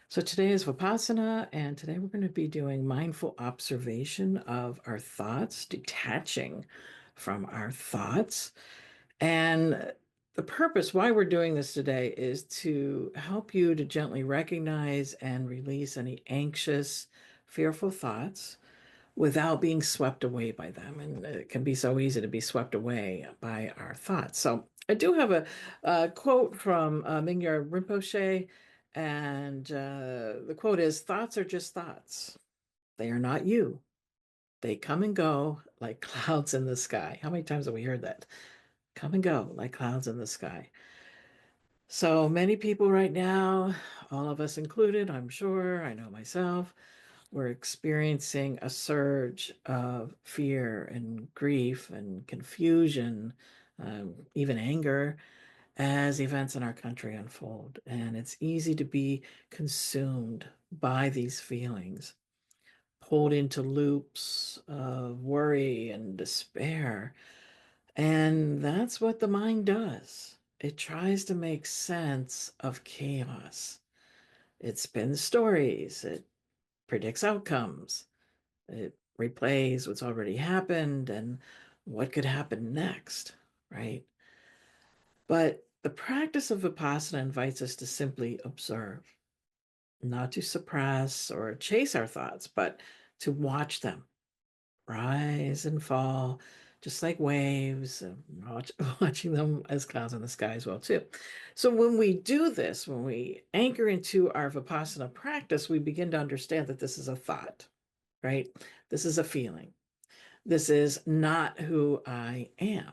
So today is Vipassana, and today we're going to be doing mindful observation of our thoughts, detaching from our thoughts. And the purpose why we're doing this today is to help you to gently recognize and release any anxious, fearful thoughts without being swept away by them. And it can be so easy to be swept away by our thoughts. So I do have a quote from Mingyur Rinpoche, and the quote is, "Thoughts are just thoughts. They are not you. They come and go like clouds in the sky." How many times have we heard that? Come and go like clouds in the sky. So many people right now, all of us included, I'm sure, I know myself, we're experiencing a surge of fear and grief and confusion, even anger, as events in our country unfold. And it's easy to be consumed by these feelings, pulled into loops of worry and despair. And that's what the mind does. It tries to make sense of chaos. It spins stories, it predicts outcomes, it replays what's already happened and what could happen next, right? But the practice of Vipassana invites us to simply observe, not to suppress or chase our thoughts, but to watch them rise and fall, just like waves, watching them as clouds in the sky as well, too. So when we do this, when we anchor into our Vipassana practice, we begin to understand that this is a thought, right? This is a feeling. This is not who I am.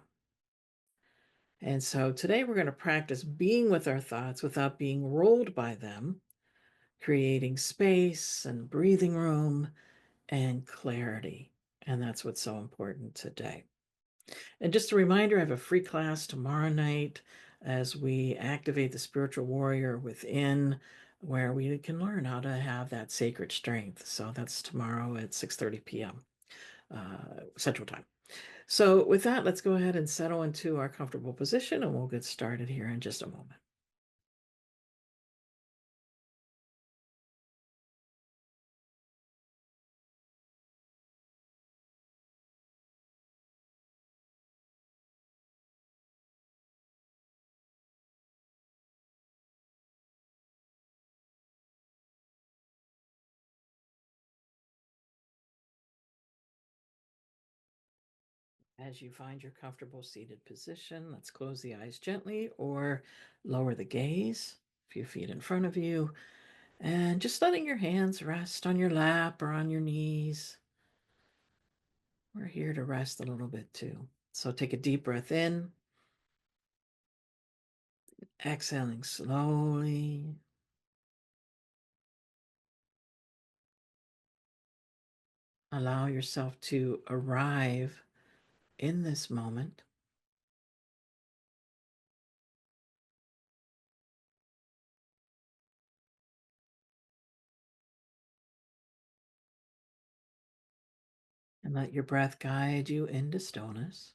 And so today we're going to practice being with our thoughts without being rolled by them, creating space and breathing room and clarity. And that's what's so important today. And just a reminder, I have a free class tomorrow night as we activate the spiritual warrior within, where we can learn how to have that sacred strength. So that's tomorrow at 6:30 p.m. Central Time. So with that, let's go ahead and settle into our comfortable position and we'll get started here in just a moment. As you find your comfortable seated position, let's close the eyes gently or lower the gaze a few feet in front of you, and just letting your hands rest on your lap or on your knees. We're here to rest a little bit too. So take a deep breath in, exhaling slowly. Allow yourself to arrive in this moment and let your breath guide you into stillness.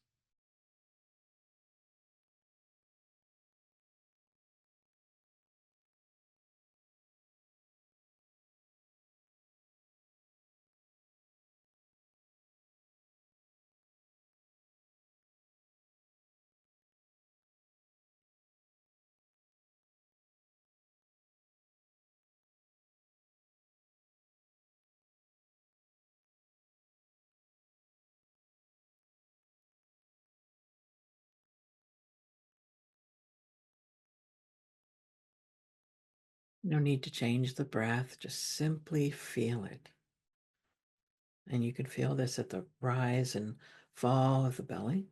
No need to change the breath, just simply feel it. And you can feel this at the rise and fall of the belly.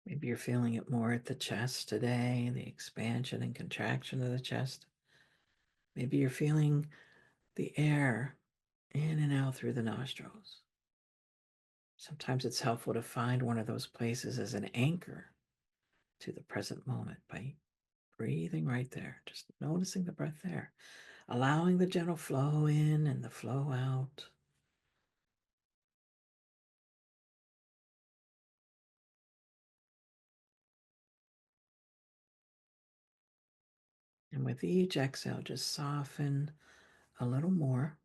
Maybe you're feeling it more at the chest today, the expansion and contraction of the chest. Maybe you're feeling the air in and out through the nostrils. Sometimes it's helpful to find one of those places as an anchor to the present moment by breathing right there, just noticing the breath there, allowing the gentle flow in and the flow out. And with each exhale, just soften a little more.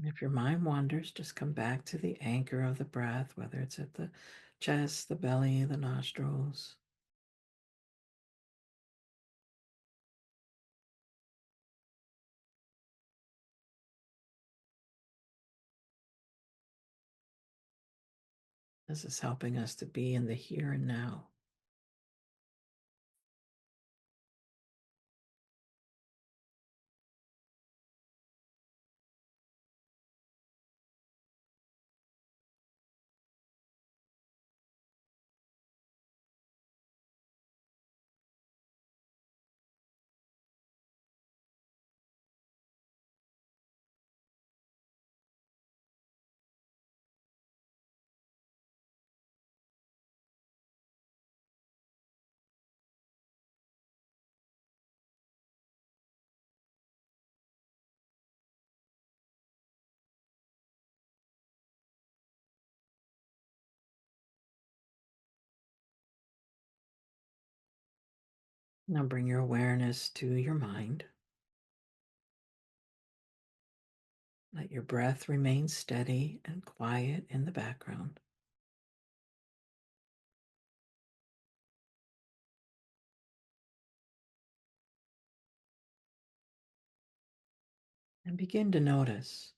And if your mind wanders, just come back to the anchor of the breath, whether it's at the chest, the belly, the nostrils. This is helping us to be in the here and now. Now bring your awareness to your mind. Let your breath remain steady and quiet in the background. And begin to notice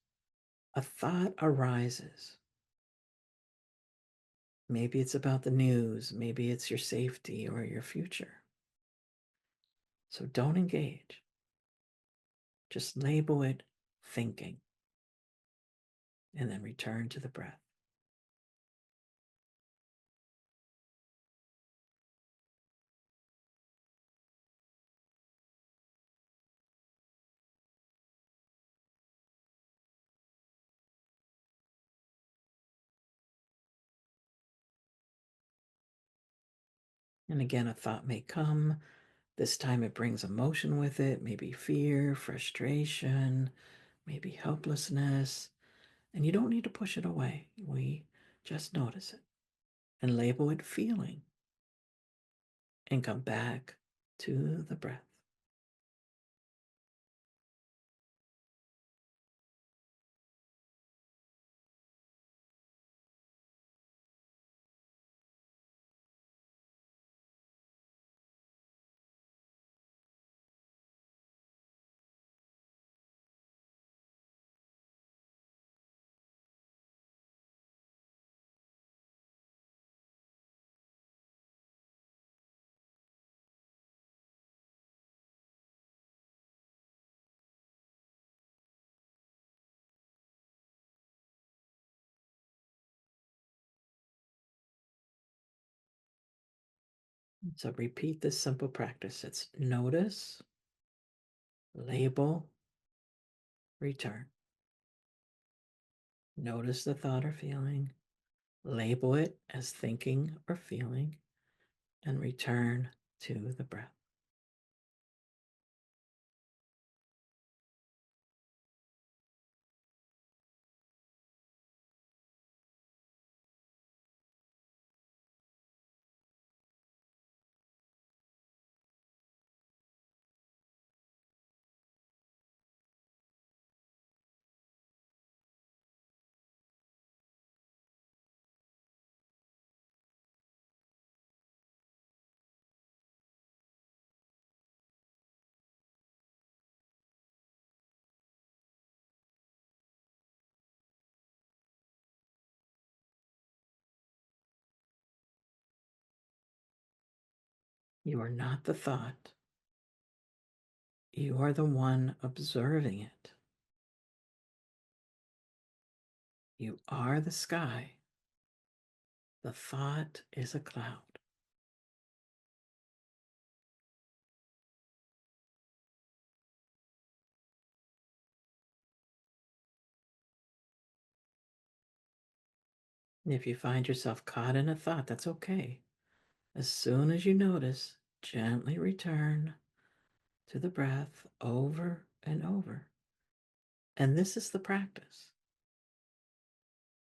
a thought arises. Maybe it's about the news, maybe it's your safety or your future. So don't engage. Just label it thinking and then return to the breath. And again, a thought may come. This time it brings emotion with it, maybe fear, frustration, maybe helplessness. And you don't need to push it away. We just notice it and label it feeling and come back to the breath. So repeat this simple practice. It's notice, label, return. Notice the thought or feeling, label it as thinking or feeling, and return to the breath. You are not the thought. You are the one observing it. You are the sky. The thought is a cloud. And if you find yourself caught in a thought, that's okay. As soon as you notice, gently return to the breath over and over. And this is the practice.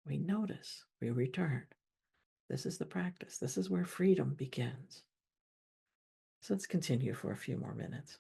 We notice, we return. This is the practice. This is where freedom begins. So let's continue for a few more minutes.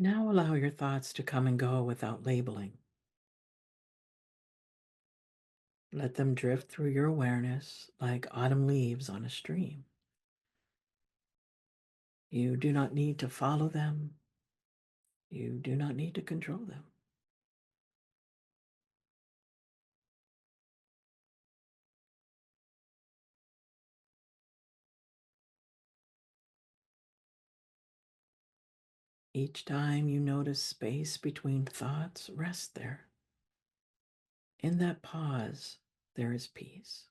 Now allow your thoughts to come and go without labeling. Let them drift through your awareness like autumn leaves on a stream. You do not need to follow them. You do not need to control them. Each time you notice space between thoughts, rest there. In that pause, there is peace.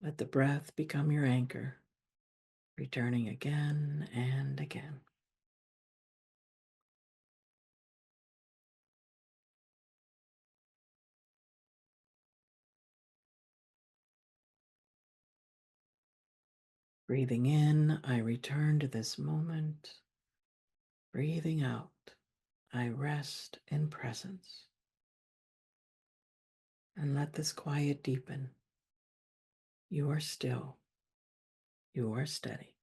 Let the breath become your anchor, returning again and again. Breathing in, I return to this moment. Breathing out, I rest in presence. And let this quiet deepen. You are still. You are steady.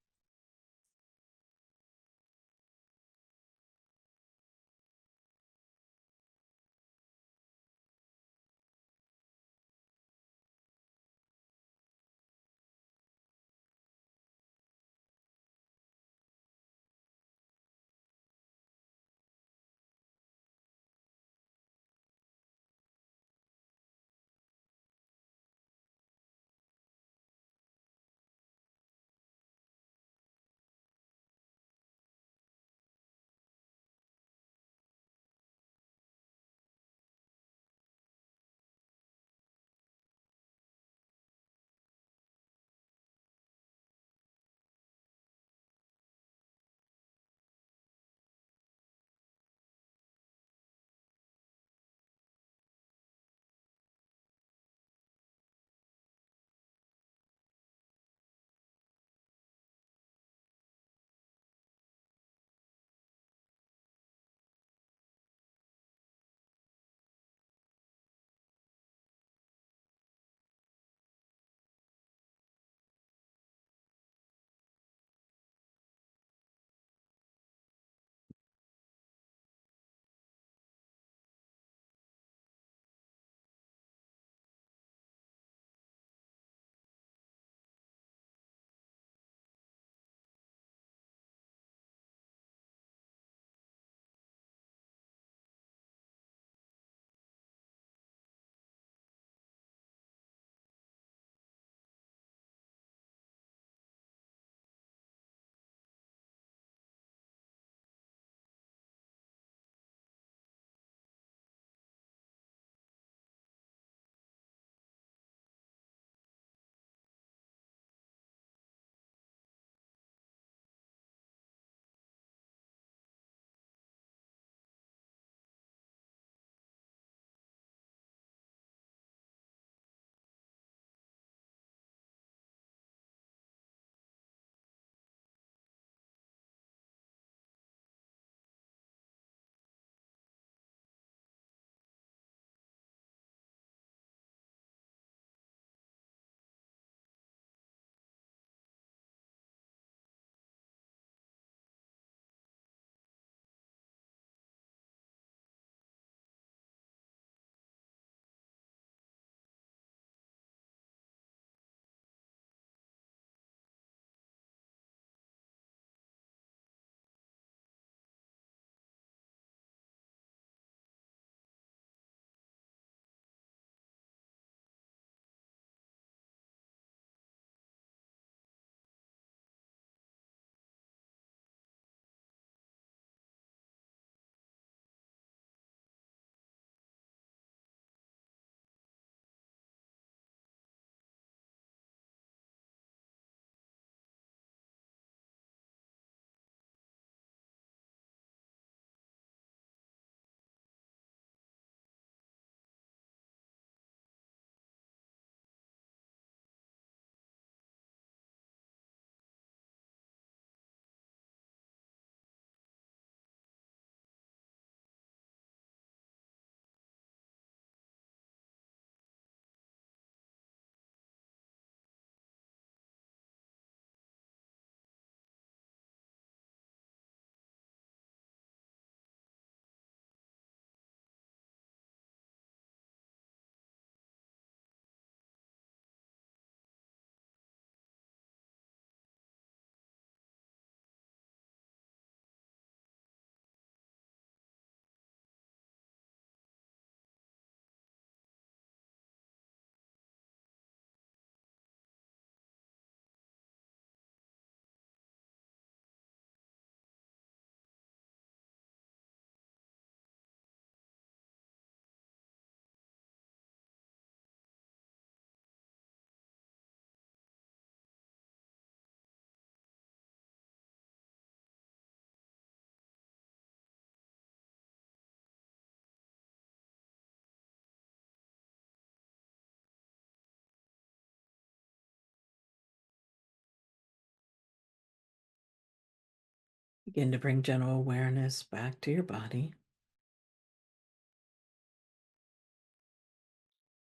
Begin to bring gentle awareness back to your body.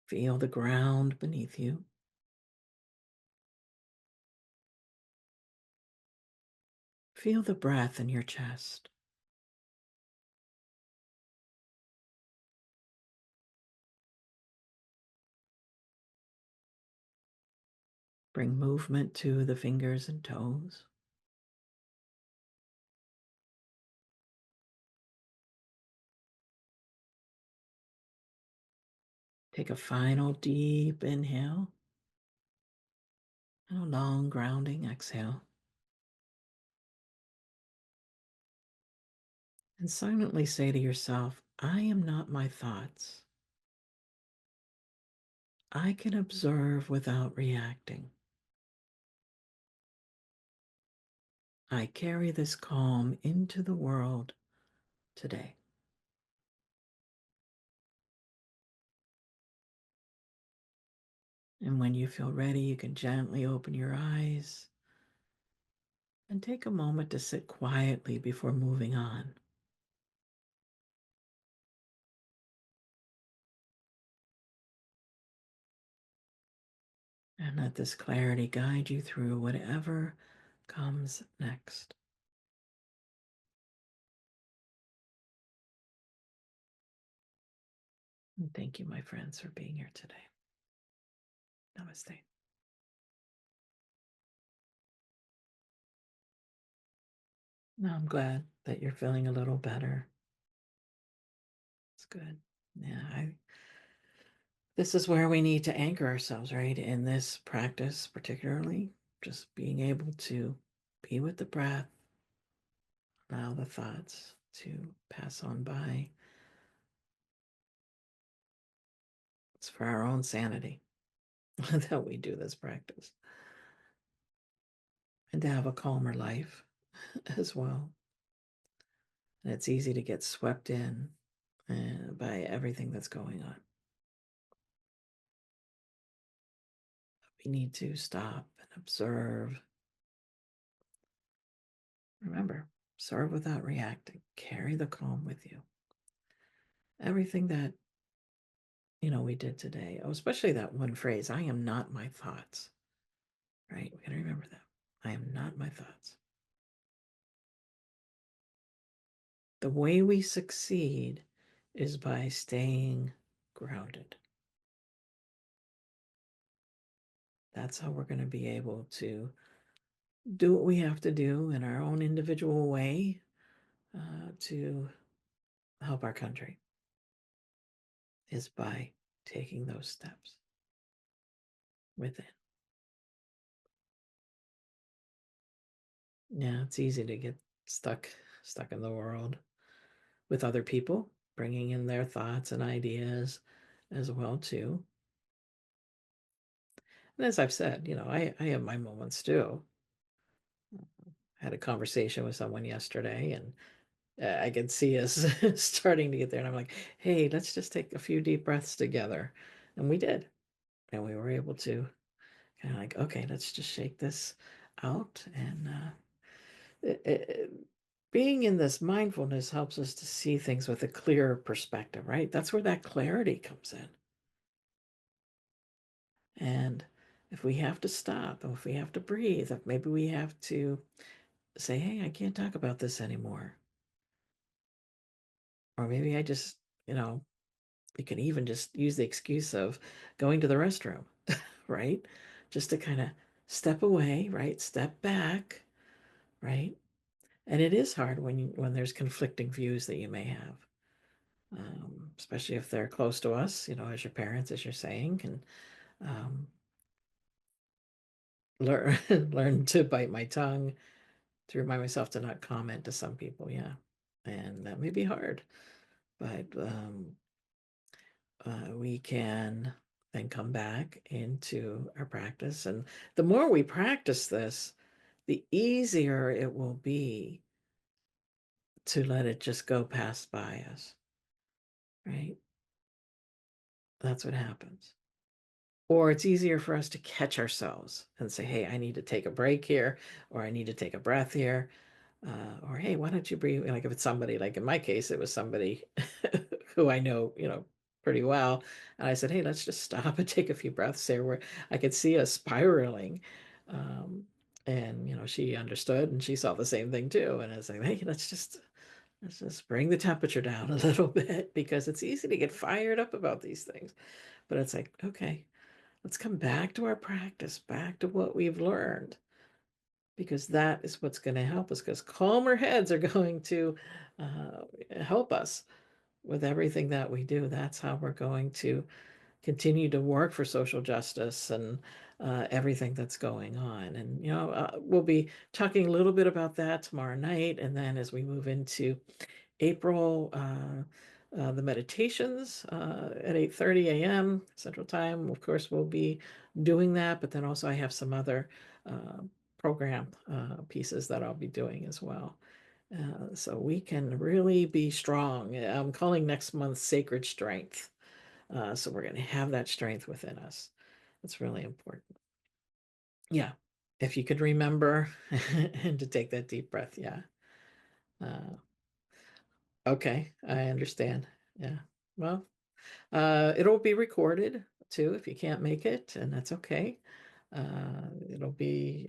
Feel the ground beneath you. Feel the breath in your chest. Bring movement to the fingers and toes. Take a final deep inhale and a long grounding exhale. And silently say to yourself, I am not my thoughts. I can observe without reacting. I carry this calm into the world today. And when you feel ready, you can gently open your eyes and take a moment to sit quietly before moving on. And let this clarity guide you through whatever comes next. And thank you, my friends, for being here today. Namaste. Now I'm glad that you're feeling a little better. It's good. Yeah, this is where we need to anchor ourselves, right? In this practice, particularly, just being able to be with the breath, allow the thoughts to pass on by. It's for our own sanity that we do this practice and to have a calmer life as well. And it's easy to get swept in by everything that's going on. We need to stop and observe. Remember, observe without reacting. Carry the calm with you. Everything that we did today, especially that one phrase, I am not my thoughts, right? We gotta remember that. I am not my thoughts. The way we succeed is by staying grounded. That's how we're going to be able to do what we have to do in our own individual way to help our country, is by taking those steps within. Yeah, it's easy to get stuck in the world with other people, bringing in their thoughts and ideas as well too. And as I've said, I have my moments too. I had a conversation with someone yesterday, and I could see us starting to get there. And I'm like, hey, let's just take a few deep breaths together. And we did. And we were able to kind of like, okay, let's just shake this out. And being in this mindfulness helps us to see things with a clearer perspective, right? That's where that clarity comes in. And if we have to stop, or if we have to breathe, if maybe we have to say, hey, I can't talk about this anymore. Or maybe I just, you can even just use the excuse of going to the restroom, right? Just to kind of step away, right? Step back, right? And it is hard when there's conflicting views that you may have, especially if they're close to us, as your parents, as you're saying, and um, learn learn to bite my tongue, to remind myself to not comment to some people. Yeah, and that may be hard, but we can then come back into our practice. And the more we practice this, the easier it will be to let it just go past by us, right? That's what happens. Or it's easier for us to catch ourselves and say, hey, I need to take a break here, or I need to take a breath here. Or hey, why don't you breathe? Like if it's somebody, like in my case, it was somebody who I know, pretty well. And I said, hey, let's just stop and take a few breaths there where I could see us spiraling. Um, and she understood and she saw the same thing too. And I was like, hey, let's just bring the temperature down a little bit because it's easy to get fired up about these things. But it's like, okay, let's come back to our practice, back to what we've learned, because that is what's going to help us, because calmer heads are going to help us with everything that we do. That's how we're going to continue to work for social justice and everything that's going on. And, we'll be talking a little bit about that tomorrow night. And then as we move into April, the meditations at 8:30 a.m. Central Time. Of course, we'll be doing that, but then also I have some other uh, program pieces that I'll be doing as well. So we can really be strong. I'm calling next month Sacred Strength. So we're going to have that strength within us. It's really important. Yeah. If you could remember and to take that deep breath. Yeah. Uh, okay. I understand. Yeah. Well, it'll be recorded too if you can't make it, and that's okay. It'll be,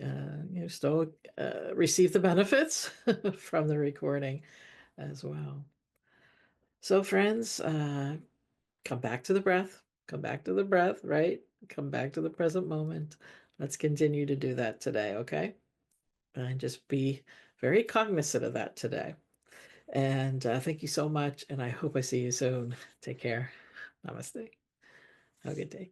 still receive the benefits from the recording as well. So, friends, come back to the breath, come back to the breath, right? Come back to the present moment. Let's continue to do that today, okay? And just be very cognizant of that today. And thank you so much. And I hope I see you soon. Take care. Namaste. Have a good day.